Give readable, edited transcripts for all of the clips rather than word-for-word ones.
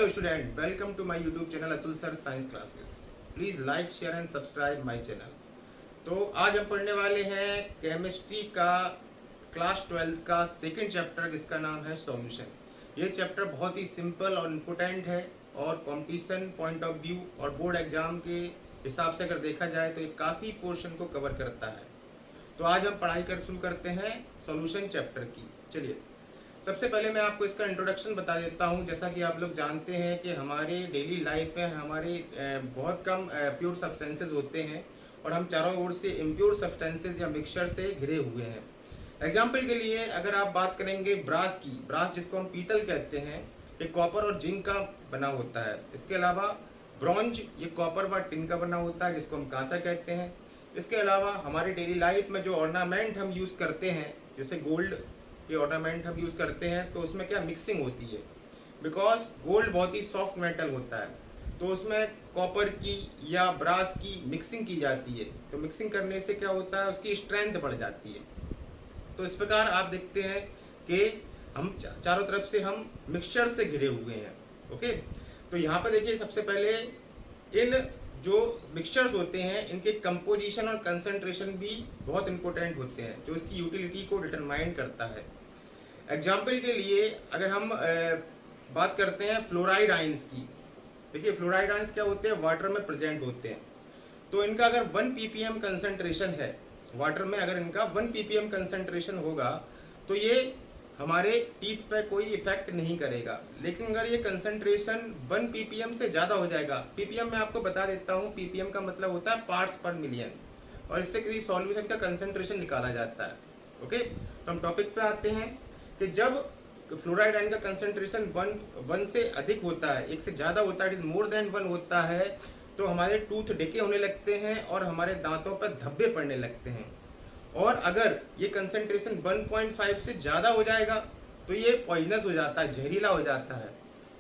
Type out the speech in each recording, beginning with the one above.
Hello student, welcome to my YouTube channel Atul sir science classes. Please like share and subscribe my channel. तो आज हम पढ़ने वाले हैं केमिस्ट्री का क्लास 12 का सेकंड चैप्टर, जिसका नाम है सॉल्यूशन। ये चैप्टर बहुत ही सिंपल और इम्पोर्टेंट है और कंपटीशन पॉइंट ऑफ व्यू और बोर्ड एग्जाम के हिसाब से अगर देखा जाए तो ये काफ़ी पोर्शन को कवर करता है। तो आज हम पढ़ाई शुरू करते हैं सॉल्यूशन चैप्टर की। चलिए, सबसे पहले मैं आपको इसका इंट्रोडक्शन बता देता हूं। जैसा कि आप लोग जानते हैं कि हमारे डेली लाइफ में हमारे बहुत कम प्योर सब्सटेंसेस होते हैं और हम चारों ओर से इम्प्योर सब्सटेंसेस या मिक्सचर से घिरे हुए हैं। एग्जाम्पल के लिए अगर आप बात करेंगे ब्रास की, ब्रास जिसको हम पीतल कहते हैं, ये कॉपर और जिंक का बना होता है। इसके अलावा ब्रॉन्ज, ये कॉपर व टिन का बना होता है, जिसको हम कांसा कहते हैं। इसके अलावा हमारी डेली लाइफ में जो ऑर्नामेंट हम यूज करते हैं, जैसे गोल्ड के ऑर्नामेंट हम यूज करते हैं, तो उसमें क्या मिक्सिंग होती है, बिकॉज गोल्ड बहुत ही सॉफ्ट मेटल होता है, तो उसमें कॉपर की या ब्रास की मिक्सिंग की जाती है। तो मिक्सिंग करने से क्या होता है, उसकी स्ट्रेंथ बढ़ जाती है। तो इस प्रकार आप देखते हैं कि हम चारों तरफ से हम मिक्सचर से घिरे हुए हैं। ओके, तो यहाँ पर देखिए, सबसे पहले इन जो मिक्सचर्स होते हैं, इनके कंपोजिशन और कंसंट्रेशन भी बहुत इंपॉर्टेंट होते हैं, जो इसकी यूटिलिटी को डिटरमाइन करता है। एग्जाम्पल के लिए अगर हम बात करते हैं फ्लोराइड आयंस की, देखिए फ्लोराइड आयंस क्या होते हैं, वाटर में प्रेजेंट होते हैं। तो इनका अगर 1 ppm कंसंट्रेशन है वाटर में, अगर इनका 1 ppm कंसंट्रेशन होगा तो ये हमारे टीथ पे कोई इफेक्ट नहीं करेगा। लेकिन अगर ये कंसंट्रेशन 1 ppm से ज्यादा हो जाएगा, ppm मैं आपको बता देता हूँ, ppm का मतलब होता है पार्ट्स पर मिलियन, और इससे किसी सॉल्यूशन का कंसंट्रेशन निकाला जाता है। ओके, तो हम टॉपिक पे आते हैं कि जब फ्लोराइड आयन का कंसंट्रेशन 1 से अधिक होता है, 1 से ज्यादा होता है, इट इज मोर देन 1 होता है, तो हमारे टूथ डिके होने लगते हैं और हमारे दांतों पर धब्बे पड़ने लगते हैं। और अगर ये कंसंट्रेशन 1.5 से ज्यादा हो जाएगा तो ये पॉइजनस हो जाता है, जहरीला हो जाता है।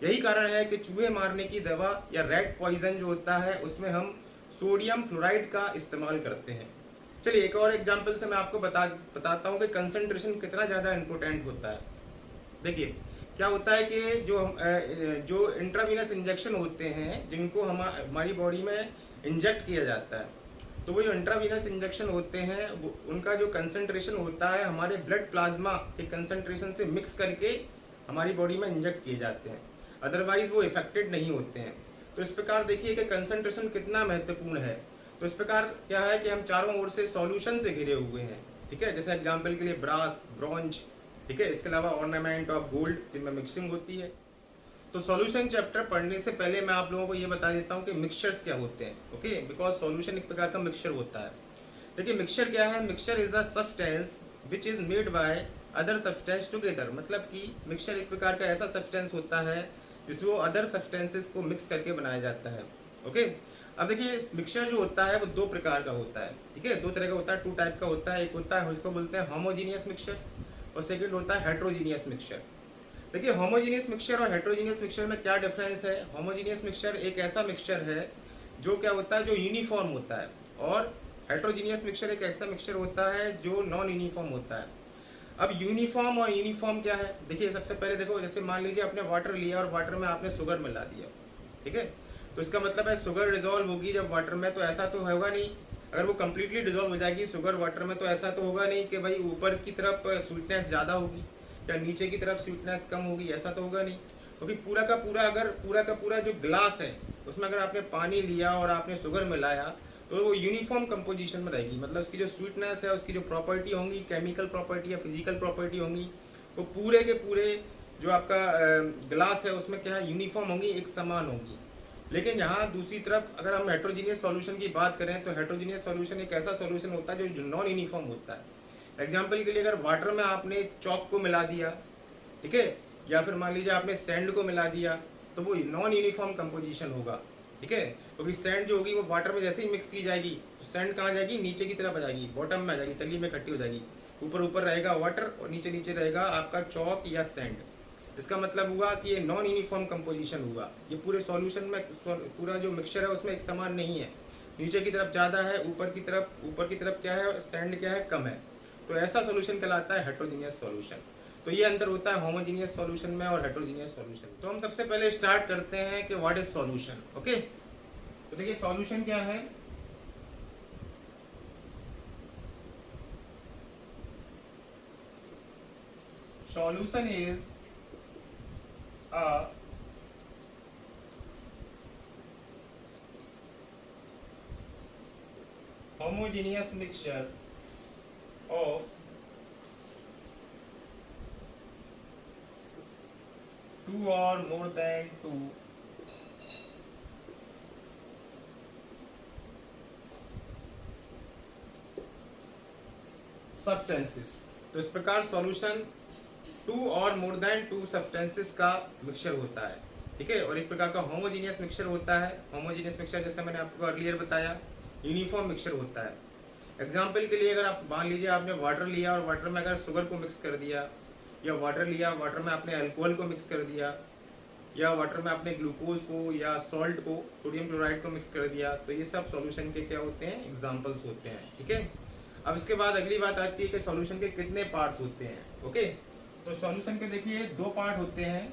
यही कारण है कि चूहे मारने की दवा या रेड पॉइजन जो होता है, उसमें हम सोडियम फ्लोराइड का इस्तेमाल करते हैं। चलिए, एक और एग्जांपल से मैं आपको बताता हूँ कि कंसंट्रेशन कितना ज्यादा इंपॉर्टेंट होता है। देखिए क्या होता है कि जो इंट्रावीनस इंजेक्शन होते हैं, जिनको हमारी बॉडी में इंजेक्ट किया जाता है, तो वो जो इंट्रावीनस इंजेक्शन होते हैं, उनका जो कंसंट्रेशन होता है हमारे ब्लड प्लाज्मा के कंसंट्रेशन से मिक्स करके हमारी बॉडी में इंजेक्ट किए जाते हैं, अदरवाइज वो इफेक्टेड नहीं होते हैं। तो इस प्रकार देखिए कि कंसंट्रेशन कितना महत्वपूर्ण है। तो इस प्रकार क्या है कि हम चारों ओर से सॉल्यूशन से घिरे हुए हैं। ठीक है, जैसे एग्जाम्पल के लिए ब्रास, ब्रॉन्ज, ठीक है, इसके अलावा ऑर्नामेंट ऑफ गोल्ड, जिनमें मिक्सिंग होती है। तो सॉल्यूशन चैप्टर पढ़ने से पहले मैं आप लोगों को ये बता देता हूँ कि मिक्सचर्स क्या होते हैं। ओके, बिकॉज सॉल्यूशन एक प्रकार का मिक्सचर होता है। देखिए मिक्सचर क्या है, mixture is a substance which is made by other substance together. मतलब कि मिक्सचर एक प्रकार का ऐसा सब्सटेंस होता है जिसमें वो अदर सब्सटेंसेस को मिक्स करके बनाया जाता है। ओके, अब देखिए मिक्सचर जो होता है वो 2 प्रकार का होता है। ठीक है, 2 तरह का होता है, 2 टाइप का होता है। एक होता है, उसको बोलते हैं होमोजीनियस मिक्सचर, और सेकंड होता है हेट्रोजीनियस मिक्सचर। देखिए होमोजीनियस मिक्सचर और हेट्रोजीनियस मिक्सचर में क्या डिफरेंस है। होमोजीनियस मिक्सचर एक ऐसा मिक्सचर है जो क्या होता है, जो यूनिफॉर्म होता है, और हेट्रोजीनियस मिक्सचर एक ऐसा मिक्सचर होता है जो नॉन यूनिफॉर्म होता है। अब यूनिफॉर्म और यूनिफॉर्म क्या है, देखिए सबसे पहले देखो, जैसे मान लीजिए आपने वाटर लिया और वाटर में आपने शुगर मिला दिया। ठीक है, तो इसका मतलब है शुगर डिजोल्व होगी जब वाटर में, तो ऐसा तो होगा नहीं, अगर वो कंप्लीटली डिजोल्व हो जाएगी शुगर वाटर में, तो ऐसा तो होगा नहीं कि भाई ऊपर की तरफ स्वीटनेस ज्यादा होगी या नीचे की तरफ स्वीटनेस कम होगी, ऐसा तो होगा नहीं। क्योंकि पूरा का पूरा जो ग्लास है, उसमें अगर आपने पानी लिया और आपने शुगर मिलाया, तो वो यूनिफॉर्म कंपोजिशन में रहेगी। मतलब उसकी जो स्वीटनेस है, उसकी जो प्रॉपर्टी होंगी, केमिकल प्रॉपर्टी या फिजिकल प्रॉपर्टी होंगी, वो पूरे के पूरे जो आपका ग्लास है उसमें क्या है, यूनिफॉर्म होंगी, एक समान होंगी। लेकिन यहाँ दूसरी तरफ अगर हम हेट्रोजीनियस सॉल्यूशन की बात करें, तो हेट्रोजीनियस सॉल्यूशन एक ऐसा सॉल्यूशन होता है जो नॉन यूनिफॉर्म होता है। एग्जाम्पल के लिए अगर वाटर में आपने चॉक को मिला दिया, ठीक है, या फिर मान लीजिए आपने सैंड को मिला दिया, तो वो नॉन यूनिफॉर्म कंपोजिशन होगा। ठीक है, क्योंकि सैंड जो होगी वो वाटर में जैसे ही मिक्स की जाएगी, तो सैंड कहाँ जाएगी, नीचे की तरफ आ जाएगी, बॉटम में आ जाएगी, तली में इकट्ठी हो जाएगी। ऊपर रहेगा वाटर और नीचे रहेगा आपका चॉक या सैंड। इसका मतलब हुआ कि ये नॉन यूनिफॉर्म कंपोजिशन हुआ। ये पूरे सॉल्यूशन में पूरा जो मिक्सचर है उसमें एक समान नहीं है, नीचे की तरफ ज्यादा है, ऊपर की तरफ क्या है, सैंड क्या है, कम है। तो ऐसा सॉल्यूशन कहलाता है हेट्रोजीनियस सॉल्यूशन। तो ये अंतर होता है होमोजीनियस सॉल्यूशन में और हेटेरोजीनियस सॉल्यूशन। तो हम सबसे पहले स्टार्ट करते हैं कि व्हाट इज सॉल्यूशन। ओके, तो देखिए सॉल्यूशन क्या है। Solution is a homogeneous mixture of two or more than two substances। तो इस प्रकार सॉल्यूशन टू और मोर देन टू सब्सटेंसेस का मिक्सचर होता है, ठीक है। और एक प्रकार का होमोजीनियस मिक्सचर होता है। होमोजीनियस मिक्सचर जैसे मैंने आपको अर्लियर बताया यूनिफॉर्म मिक्सचर होता है। एग्जाम्पल के लिए अगर आप मान लीजिए आपने वाटर लिया और वाटर में अगर शुगर को मिक्स कर दिया, या वाटर लिया वाटर में आपने अल्कोहल को मिक्स कर दिया, या वाटर में आपने ग्लूकोज को या सॉल्ट को सोडियम क्लोराइड को मिक्स कर दिया, तो ये सब सॉल्यूशन के क्या होते हैं, एग्जाम्पल्स होते हैं, ठीक है। अब इसके बाद अगली बात आती है कि सॉल्यूशन के कितने पार्ट्स होते हैं। ओके, तो सॉल्यूशन के देखिए दो पार्ट होते हैं।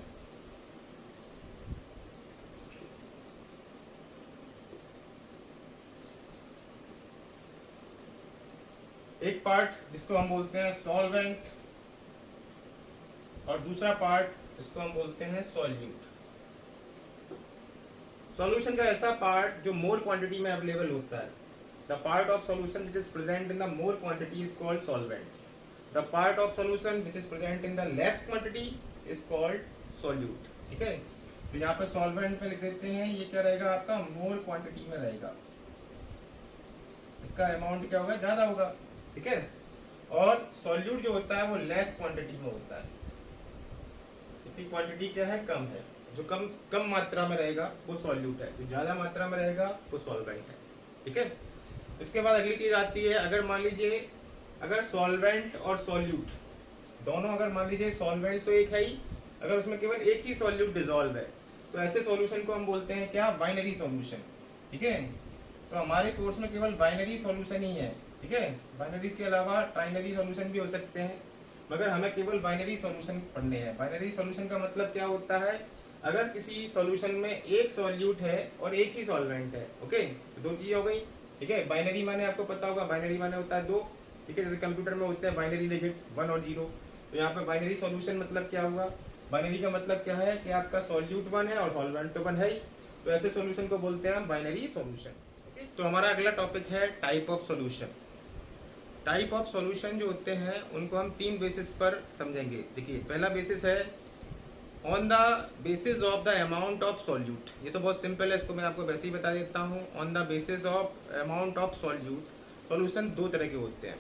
एक पार्ट जिसको हम बोलते हैं सॉल्वेंट और दूसरा पार्ट जिसको हम बोलते हैं सॉल्यूट। सॉल्यूशन का ऐसा पार्ट जो मोर क्वांटिटी में अवेलेबल होता है। The part of solution which is present in the more quantity is called solvent. The part of solution which is present in the less quantity is called solute, ठीक है। तो यहाँ पे solvent पे लिख देते हैं, ये क्या रहेगा आपका मोर क्वांटिटी में रहेगा, इसका अमाउंट क्या होगा, ज्यादा होगा, ठीक है। और सॉल्यूट जो होता है वो लेस क्वांटिटी में होता है, इसकी क्वांटिटी क्या है, कम है। जो कम मात्रा में रहेगा वो सॉल्यूट है, जो ज्यादा मात्रा में रहेगा वो सॉल्वेंट है, ठीक है। इसके बाद अगली चीज आती है, अगर मान लीजिए अगर सॉल्वेंट और सॉल्यूट दोनों, अगर मान लीजिए सॉल्वेंट तो एक है ही, अगर उसमें केवल एक ही सॉल्यूट डिसॉल्व है, तो ऐसे सॉल्यूशन को हम बोलते हैं क्या, बाइनरी सॉल्यूशन, ठीक है। तो हमारे कोर्स में केवल बाइनरी सॉल्यूशन ही है, ठीक है। बाइनरी के अलावा ट्राइनरी सॉल्यूशन भी हो सकते हैं, मगर हमें केवल बाइनरी सॉल्यूशन पढ़ने हैं। बाइनरी सॉल्यूशन का मतलब क्या होता है, अगर किसी सॉल्यूशन में एक सॉल्यूट है और एक ही सॉल्वेंट है, ओके, तो दो चीजें हो गई, ठीक है। बाइनरी माने आपको पता होगा, बाइनरी माने होता है दो, ठीक है। जैसे कंप्यूटर में होते हैं बाइनरी डिजिट 1 और 0, तो यहाँ पे बाइनरी सॉल्यूशन मतलब क्या हुआ, बाइनरी का मतलब क्या है कि आपका सॉल्यूट 1 है और सॉल्वेंट तो 1 है ही, तो ऐसे सॉल्यूशन को बोलते हैं हम बाइनरी सॉल्यूशन, ओके। तो हमारा अगला टॉपिक है type of solution. Type of solution जो होते हैं उनको हम 3 बेसिस पर समझेंगे। देखिए पहला बेसिस है on the basis of the amount of solute. ये तो बहुत सिंपल है, इसको मैं आपको वैसे ही बता देता हूँ। On the basis of amount of solute, solution दो तरह के होते हैं।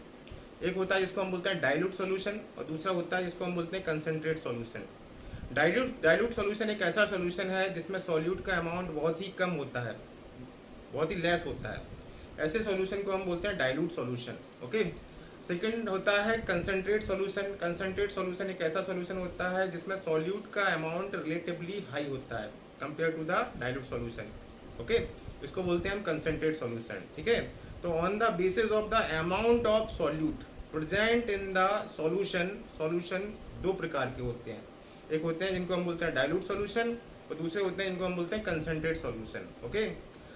एक होता है जिसको हम बोलते हैं डाइल्यूट सॉल्यूशन, और दूसरा होता है जिसको हम बोलते हैं कंसंट्रेट सॉल्यूशन। डाइल्यूट सॉल्यूशन एक ऐसा सॉल्यूशन है जिसमें सॉल्यूट का अमाउंट बहुत ही कम होता है, बहुत ही लेस होता है। ऐसे सॉल्यूशन को हम बोलते हैं डाइल्यूट सॉल्यूशन, ओके। सेकंड होता है कंसंट्रेट सॉल्यूशन। कंसंट्रेट सॉल्यूशन एक ऐसा सॉल्यूशन होता है जिसमें सॉल्यूट का अमाउंट रिलेटिवली हाई होता है compare to the dilute solution, okay. इसको बोलते हैं हम कंसंट्रेट सॉल्यूशन, ठीक है। तो on the basis of the amount of solute present in the solution, solution दो प्रकार के होते हैं। एक होते हैं जिनको हम बोलते हैं डाइल्यूट सॉल्यूशन, और दूसरे होते हैं जिनको हम बोलते हैं कंसंट्रेट सॉल्यूशन, ओके।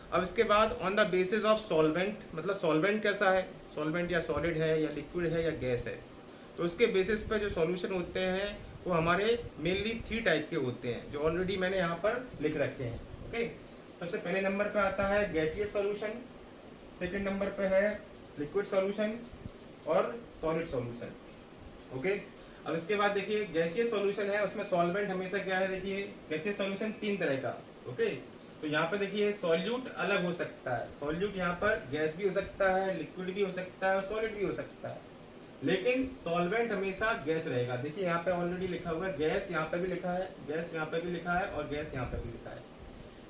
अब इसके बाद on the basis of solvent, मतलब सॉल्वेंट कैसा है, सॉल्वेंट या सॉलिड है या लिक्विड है या गैस है, तो उसके बेसिस पे जो सॉल्यूशन होते हैं वो हमारे मेनली 3 टाइप के होते हैं, जो ऑलरेडी मैंने यहाँ पर लिख रखे हैं, ओके। सबसे पहले नंबर पे आता है गैसियस सॉल्यूशन, सेकंड नंबर पे है लिक्विड सॉल्यूशन और सॉलिड सॉल्यूशन, ओके। अब इसके बाद देखिए गैसियस सॉल्यूशन है, उसमें सॉल्वेंट हमेशा क्या है, देखिए गैसियस सॉल्यूशन 3 तरह का, ओके। तो यहाँ पे देखिए सॉल्यूट अलग हो सकता है, सॉल्यूट यहाँ पर गैस भी हो सकता है, लिक्विड भी हो सकता है और सॉलिड भी हो सकता है, लेकिन सॉल्वेंट हमेशा गैस रहेगा। देखिए यहाँ पे ऑलरेडी लिखा हुआ है गैस, यहाँ पे भी लिखा है गैस, यहाँ पे भी लिखा है और गैस यहाँ पे भी लिखा है।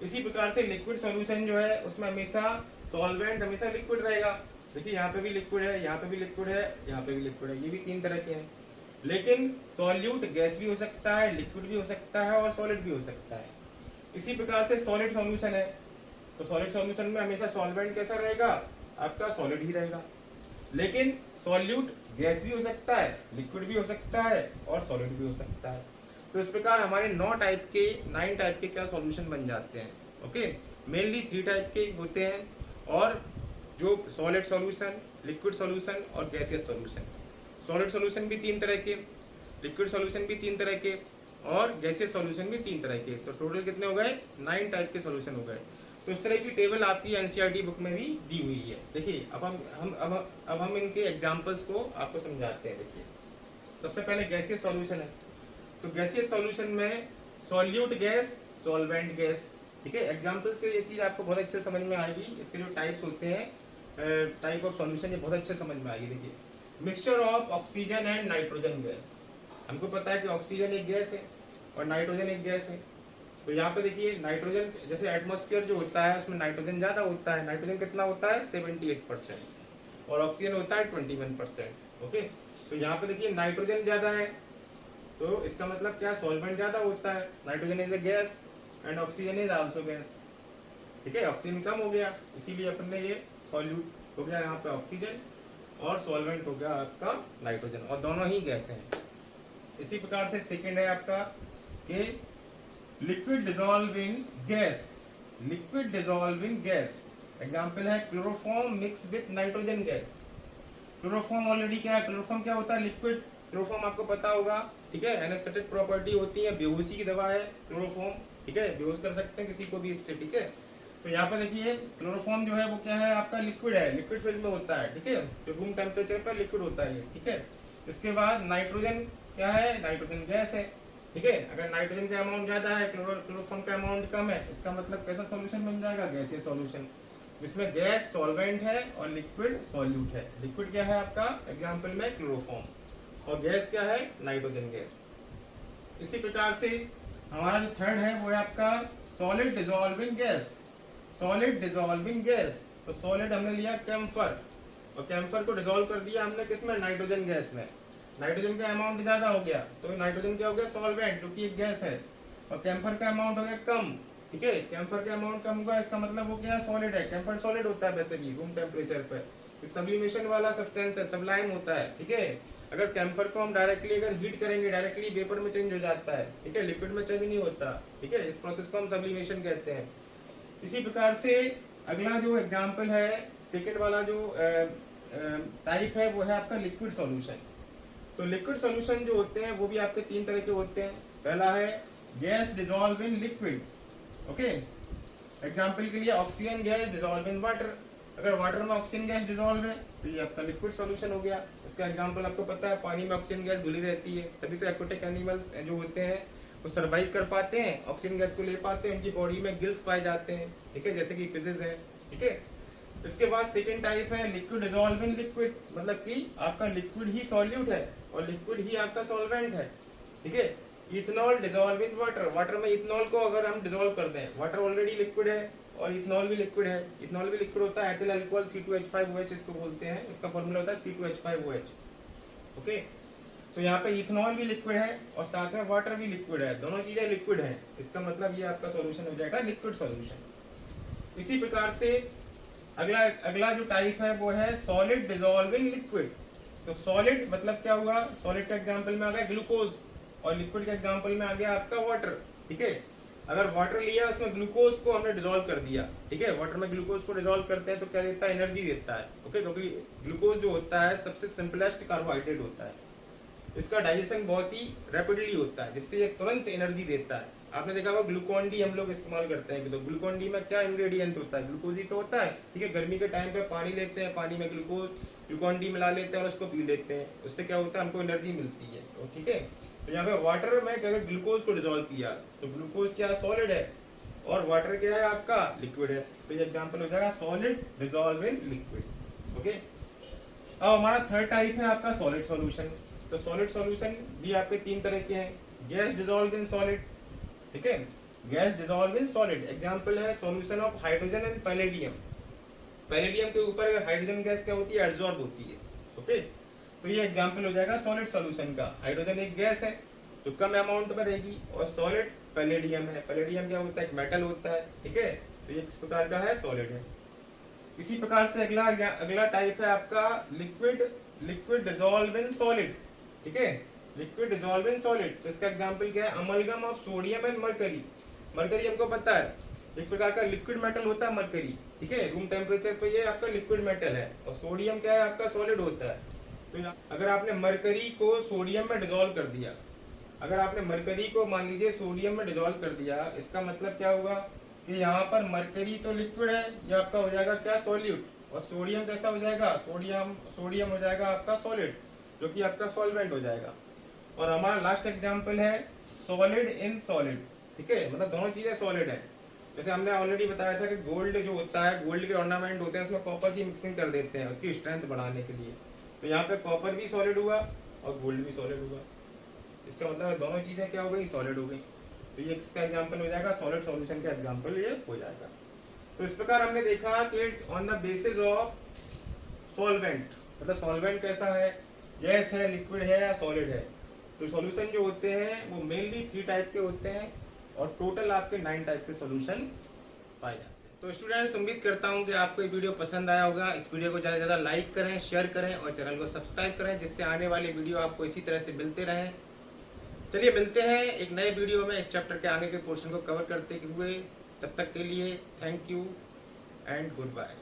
इसी प्रकार से लिक्विड सॉल्यूशन जो है उसमें हमेशा सॉल्वेंट हमेशा लिक्विड रहेगा। देखिए यहाँ पे भी लिक्विड है, यहाँ पे भी लिक्विड है, यहाँ पे भी लिक्विड है, ये भी 3 तरह के हैं। लेकिन सॉल्यूट गैस भी हो सकता है, लिक्विड भी हो सकता है और सॉलिड भी हो सकता है। इसी प्रकार से सॉलिड सॉल्यूशन है, तो सॉलिड सॉल्यूशन में हमेशा सॉल्वेंट कैसा रहेगा, आपका सॉलिड ही रहेगा। लेकिन सॉल्यूट गैस भी हो सकता है, लिक्विड भी हो सकता है और सॉलिड भी हो सकता है। तो इस प्रकार हमारे 9 टाइप के क्या सॉल्यूशन बन जाते हैं। ओके, मेनली 3 टाइप के होते हैं, और जो सॉलिड सॉल्यूशन, लिक्विड सॉल्यूशन और गैसियस सॉल्यूशन। सॉलिड सॉल्यूशन भी 3 तरह के, लिक्विड सॉल्यूशन भी 3 तरह के और गैसियस सॉल्यूशन भी 3 तरह के। तो टोटल कितने हो गए? 9 टाइप के सॉल्यूशन हो गए। तो इस तरह की टेबल आपकी एनसीईआरटी बुक में भी दी हुई है। देखिए अब हम इनके एग्जांपल्स को आपको समझाते हैं। देखिए, सबसे पहले गैसियस सॉल्यूशन है। तो गैसियस सॉल्यूशन में सॉल्यूट गैस, सॉल्वेंट गैस, ठीक है। एग्जांपल से ये चीज आपको बहुत अच्छे समझ में आएगी। इसके जो टाइप्स होते हैं, टाइप ऑफ सॉल्यूशन, ये बहुत अच्छे समझ में आएगी। देखिए, mixture of oxygen and nitrogen gas. हमको पता है कि ऑक्सीजन एक गैस है और नाइट्रोजन एक गैस है। तो यहाँ पे देखिए, नाइट्रोजन जैसे एटमॉस्फेयर जो होता है उसमें नाइट्रोजन ज्यादा होता है। नाइट्रोजन कितना होता है? 78%, और ऑक्सीजन होता है 21%। ओके, तो यहाँ पे देखिए नाइट्रोजन ज्यादा है, तो इसका मतलब क्या? सॉल्वेंट ज्यादा होता है। Nitrogen is a gas and oxygen is also gas, ठीक है। ऑक्सीजन कम हो गया, इसीलिए अपन ने ये सॉल्यूट हो गया यहाँ पे ऑक्सीजन, और सॉल्वेंट हो गया आपका नाइट्रोजन, और दोनों ही गैस हैं। इसी प्रकार से सेकेंड है आपका कि liquid dissolving gas. Liquid dissolving gas example है chloroform mix with nitrogen gas. Chloroform already क्या है? क्लोरोफॉर्म क्या होता है? लिक्विड। क्लोरोफॉर्म आपको पता होगा, ठीक है। एनेस्थेटिक प्रॉपर्टी होती है, बेहोशी की दवा है क्लोरोफॉर्म, ठीक है। बेहोश कर सकते हैं किसी को भी इससे, ठीक है। तो यहाँ पर देखिए क्लोरोफॉर्म जो है वो क्या है? आपका लिक्विड है, लिक्विड फेज में होता है, ठीक है। तो रूम टेम्परेचर पर लिक्विड होता है, ठीक है। इसके बाद नाइट्रोजन क्या है? नाइट्रोजन गैस है, ठीक है। अगर नाइट्रोजन का अमाउंट ज्यादा है, क्लोरोफॉर्म का अमाउंट कम है, इसका मतलब कैसा सॉल्यूशन बन जाएगा? गैसियस सॉल्यूशन, जिसमें गैस सॉल्वेंट है और लिक्विड सॉल्यूट है। लिक्विड क्या है आपका? एग्जांपल में क्लोरोफॉर्म, और गैस क्या है? Nitrogen gas. इसी प्रकार से हमारा जो थर्ड है वो है आपका solid dissolving gas. Solid dissolving gas, तो सॉलिड हमने लिया कैम्फर, और कैम्फर को डिसॉल्व कर दिया हमने किसमें? नाइट्रोजन गैस में। नाइट्रोजन का अमाउंट ज्यादा हो गया, तो नाइट्रोजन क्या हो गया? सॉल्वेंट, जो कि एक गैस है, और कैम्फर का अमाउंट हो गया कम, ठीक है। कैम्फर का अमाउंट कम होगा, इसका मतलब वो क्या है? सॉलिड है। कैम्फर सॉलिड होता है वैसे भी रूम टेम्परेचर पे, एक सब्लिमेशन वाला सब्सटेंस है, सबलाइम होता है, ठीक है। अगर कैम्फर को हम डायरेक्टली अगर हीट करेंगे, डायरेक्टली वेपर में चेंज हो जाता है, ठीक है, लिक्विड में चेंज नहीं होता, ठीक है। इस प्रोसेस को हम सब्लिमेशन कहते हैं। इसी प्रकार से अगला जो एग्जाम्पल है, सेकेंड वाला जो टाइप है वो है आपका लिक्विड सॉल्यूशन। तो लिक्विड सॉल्यूशन जो होते हैं वो भी आपके 3 तरह के होते हैं। पहला है gas dissolve in liquid, okay. Example के लिए oxygen gas dissolve in water. अगर वाटर में ऑक्सीजन गैस डिसॉल्व है तो ये आपका लिक्विड सॉल्यूशन हो गया। इसका एग्जांपल आपको पता है, पानी में ऑक्सीजन गैस घुली रहती है, तभी तो एक्वाटिक एनिमल्स जो होते हैं वो सर्वाइव कर पाते हैं, ऑक्सीजन गैस को ले पाते हैं, उनकी बॉडी में गिल्स पाए जाते हैं, ठीक है, जैसे कि फिशेज है, ठीक है। इसके बाद सेकेंड टाइप है लिक्विड डिसॉल्व इन लिक्विड, मतलब कि आपका लिक्विड ही सॉल्यूट है और लिक्विड ही आपका सॉल्वेंट है, ठीक है। Ethanol dissolve in water. Water में इथेनॉल को अगर हम डिसॉल्व कर दें, वाटर ऑलरेडी लिक्विड है और इथेनॉल भी लिक्विड है। इथेनॉल भी लिक्विड होता है, एथिल अल्कोहल C2H5OH इसको बोलते हैं, इसका फॉर्मूला होता है C2H5OH, ओके। तो यहाँ पे इथेनॉल भी लिक्विड है और साथ में वाटर भी लिक्विड है, दोनों चीजें लिक्विड है। इसका मतलब ये आपका सॉल्यूशन हो जाएगा लिक्विड सॉल्यूशन। इसी प्रकार से अगला जो टाइप है वो है सॉलिड डिसॉल्विंग लिक्विड। तो सॉलिड मतलब क्या हुआ? सॉलिड का एग्जांपल में आ गया ग्लूकोज, और लिक्विड के एग्जांपल में आ गया आपका वाटर, ठीक है। अगर वाटर लिया उसमें ग्लूकोज को हमने डिसॉल्व कर दिया, ठीक है। वाटर में ग्लूकोज को डिसॉल्व करते हैं तो क्या देता है? एनर्जी देता है, ओके। क्योंकि ग्लूकोज जो होता है सबसे सिंपलेस्ट कार्बोहाइड्रेट होता है, इसका डाइजेशन बहुत ही रैपिडली होता है, जिससे ये तुरंत एनर्जी देता है। आपने देखा होगा ग्लूकोन डी हम लोग इस्तेमाल करते हैं, तो ग्लूकोन डी में क्या इंग्रेडिएंट होता है? ग्लूकोज ही तो होता है, ठीक है। गर्मी के टाइम पे पानी लेते हैं, पानी में ग्लूकोन डी मिला लेते हैं और उसको पी लेते हैं, उससे क्या होता है? हमको एनर्जी मिलती है, तो ठीक है। तो यहाँ पे वाटर में अगर ग्लूकोज को डिसॉल्व किया तो ग्लूकोज क्या सॉलिड है और वाटर क्या है आपका? लिक्विड है। तो ये एग्जाम्पल हो जाएगा solid dissolve in liquid, okay. अब हमारा थर्ड टाइप है आपका सॉलिड सॉल्यूशन। तो सॉलिड सॉल्यूशन भी आपके 3 तरह के हैं। गैस डिसॉल्व इन सॉलिड, ठीक है, gas dissolve in solid. Example है solution of hydrogen and palladium. Palladium के ऊपर अगर हाइड्रोजन गैस क्या होती है? एब्जॉर्ब होती है, ओके। तो ये एग्जांपल हो जाएगा सॉलिड सॉल्यूशन का। हाइड्रोजन एक गैस है तो कम अमाउंट में रहेगी, और सॉलिड पैलेडियम है। पैलेडियम क्या होता है? एक मेटल होता है, ठीक है। तो ये किस प्रकार का है? सॉलिड है। इसी प्रकार से अगला टाइप है आपका लिक्विड डिसॉल्व इन सॉलिड। ठीक है, लिक्विड डिसॉल्व इन सॉलिड। तो इसका एग्जांपल क्या है? Amalgam of sodium and mercury. Mercury हमको पता है एक प्रकार का लिक्विड मेटल होता है मरकरी। ठीक है, रूम टेम्परेचर पे ये आपका लिक्विड मेटल है, और सोडियम क्या है? आपका सॉलिड होता है। तो अगर आपने मरकरी को सोडियम में डिसॉल्व कर दिया, अगर आपने मरकरी को मान लीजिए सोडियम में डिसॉल्व कर दिया, इसका मतलब क्या होगा कि यहाँ पर मरकरी तो लिक्विड है, ये आपका हो जाएगा क्या? सॉल्यूट। और सोडियम कैसा हो जाएगा? सोडियम हो जाएगा आपका सॉलिड, जो कि आपका सॉल्वेंट हो जाएगा। और हमारा लास्ट एग्जांपल है सॉलिड इन सॉलिड। ठीक है, मतलब दोनों चीजें सॉलिड है। जैसे हमने ऑलरेडी बताया था कि गोल्ड जो होता है, गोल्ड के ऑर्नामेंट होते हैं, उसमें कॉपर की मिक्सिंग कर देते हैं उसकी स्ट्रेंथ बढ़ाने के लिए। तो यहाँ पे कॉपर भी सॉलिड हुआ और गोल्ड भी सॉलिड हुआ। इसका मतलब दोनों चीजें क्या हो गई? सॉलिड हो गई। तो ये इसका एग्जांपल हो जाएगा, सॉलिड सॉल्यूशन का एग्जांपल ये हो जाएगा। तो इस प्रकार हमने देखा कि on the basis of solvent, मतलब सॉल्वेंट कैसा है? गैस है, लिक्विड है या सॉलिड है। तो सॉल्यूशन जो होते हैं वो मेनली 3 टाइप के होते हैं, और टोटल आपके 9 टाइप के सॉल्यूशन पाए जाते हैं। तो स्टूडेंट्स, उम्मीद करता हूँ कि आपको ये वीडियो पसंद आया होगा। इस वीडियो को ज़्यादा से ज़्यादा लाइक करें, शेयर करें और चैनल को सब्सक्राइब करें, जिससे आने वाली वीडियो आपको इसी तरह से मिलते रहें। चलिए मिलते हैं एक नए वीडियो में इस चैप्टर के आगे के पोर्शन को कवर करते हुए। तब तक के लिए thank you and good bye.